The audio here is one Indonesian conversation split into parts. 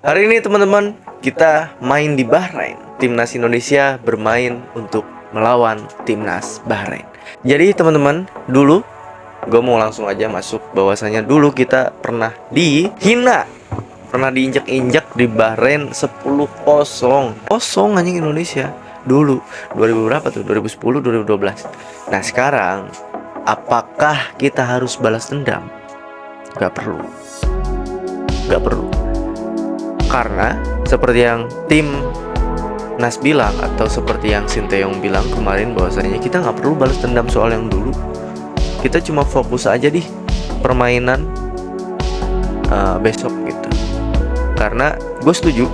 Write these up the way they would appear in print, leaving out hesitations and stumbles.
Hari ini teman-teman, kita main di Bahrain. Timnas Indonesia bermain untuk melawan Timnas Bahrain. Jadi teman-teman, dulu gue mau langsung aja masuk bahwasanya dulu kita pernah dihina, pernah diinjak-injak di Bahrain 10-0. Kosong anjing Indonesia. Dulu 2000 berapa tuh? 2010, 2012. Nah, sekarang apakah kita harus balas dendam? Gak perlu. Karena seperti yang tim Nas bilang, atau seperti yang Sinteyong bilang kemarin, bahwasanya kita nggak perlu balas dendam soal yang dulu. Kita cuma fokus aja di permainan besok gitu. Karena gue setuju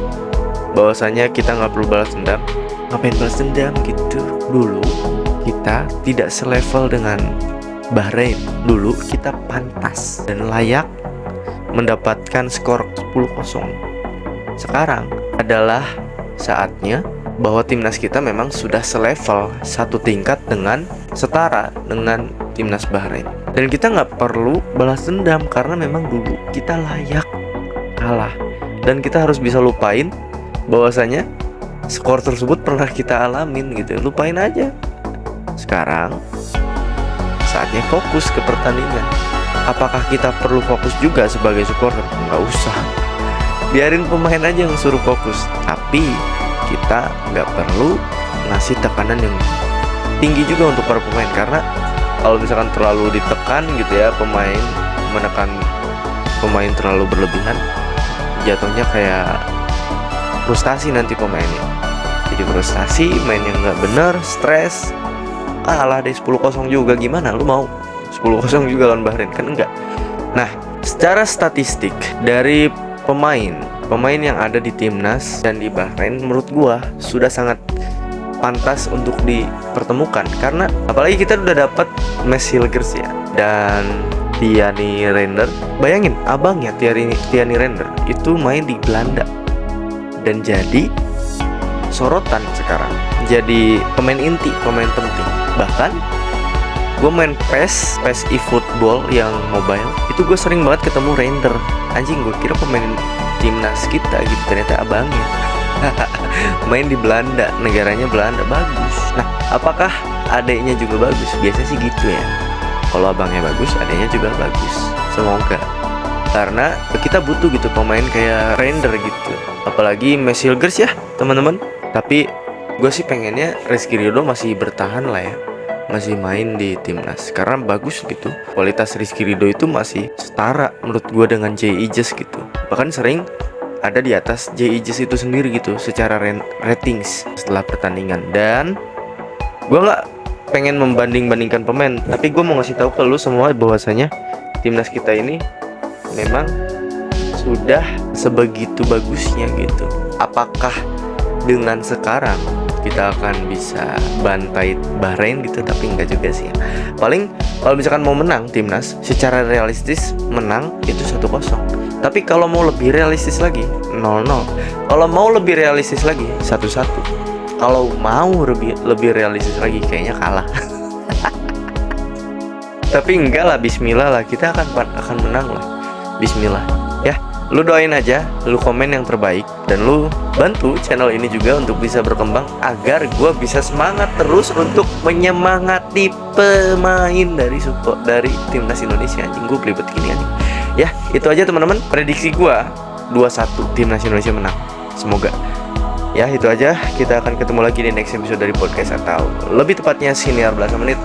bahwasanya kita nggak perlu balas dendam. Ngapain balas dendam gitu? Dulu kita tidak selevel dengan Bahrain. Dulu kita pantas dan layak mendapatkan skor 10-0. Sekarang adalah saatnya bahwa timnas kita memang sudah selevel, satu tingkat dengan, setara dengan timnas Bahrain. Dan kita nggak perlu balas dendam karena memang dulu kita layak kalah. Dan kita harus bisa lupain bahwasanya skor tersebut pernah kita alamin gitu. Lupain aja. Sekarang saatnya fokus ke pertandingan. Apakah kita perlu fokus juga sebagai supporter? Nggak usah. Biarin pemain aja yang suruh fokus. Tapi kita nggak perlu ngasih tekanan yang tinggi juga untuk para pemain. Karena kalau misalkan terlalu ditekan gitu ya, pemain menekan pemain terlalu berlebihan, jatuhnya kayak frustasi nanti pemainnya. Jadi frustasi, main yang nggak bener, stres, kalah deh 10-0 juga. Gimana lu mau 10-0 juga lawan Bahrain? Kan enggak. Nah, secara statistik dari pemain yang ada di timnas dan di Bahrain, menurut gua sudah sangat pantas untuk dipertemukan. Karena apalagi kita udah dapat Mads Hilgers ya, dan Tiani Render. Bayangin, abangnya Tiani Render itu main di Belanda dan jadi sorotan sekarang, jadi pemain inti, pemain penting. Bahkan gue main PES eFootball yang mobile, itu gue sering banget ketemu Render. Anjing, gue kira pemain timnas kita gitu, ternyata abangnya. Main di Belanda, negaranya Belanda, bagus. Nah, apakah adeknya juga bagus? Biasanya sih gitu ya. Kalau abangnya bagus, adeknya juga bagus. Semoga. Karena kita butuh gitu pemain kayak Render gitu. Apalagi Mads Hilgers ya, teman-teman. Tapi gue sih pengennya Rizky Ridho masih bertahan lah ya, masih main di timnas karena bagus gitu. Kualitas Rizky Ridho itu masih setara menurut gue dengan J. Ijes gitu. Bahkan sering ada di atas J. Ijes itu sendiri gitu secara ratings setelah pertandingan. Dan gue nggak pengen membanding-bandingkan pemain, tapi gue mau ngasih tahu ke lu semua bahwasanya timnas kita ini memang sudah sebegitu bagusnya gitu. Apakah dengan sekarang kita akan bisa bantai Bahrain gitu? Tapi enggak juga sih ya. Paling kalau misalkan mau menang timnas, secara realistis menang itu 1-0. Tapi kalau mau lebih realistis lagi 0-0. Kalau mau lebih realistis lagi 1-1. Kalau mau lebih realistis lagi kayaknya kalah. Tapi enggak lah, bismillah lah, kita akan menang lah. Bismillah. Ya, lu doain aja, lu komen yang terbaik, dan lu bantu channel ini juga untuk bisa berkembang agar gue bisa semangat terus untuk menyemangati pemain dari timnas Indonesia. Anjing, gue belibet gini anjing. Ya, itu aja teman-teman, prediksi gue 2-1 timnas Indonesia menang. Semoga. Ya, itu aja. Kita akan ketemu lagi di next episode dari podcast, atau lebih tepatnya Siniar Belasan Menit.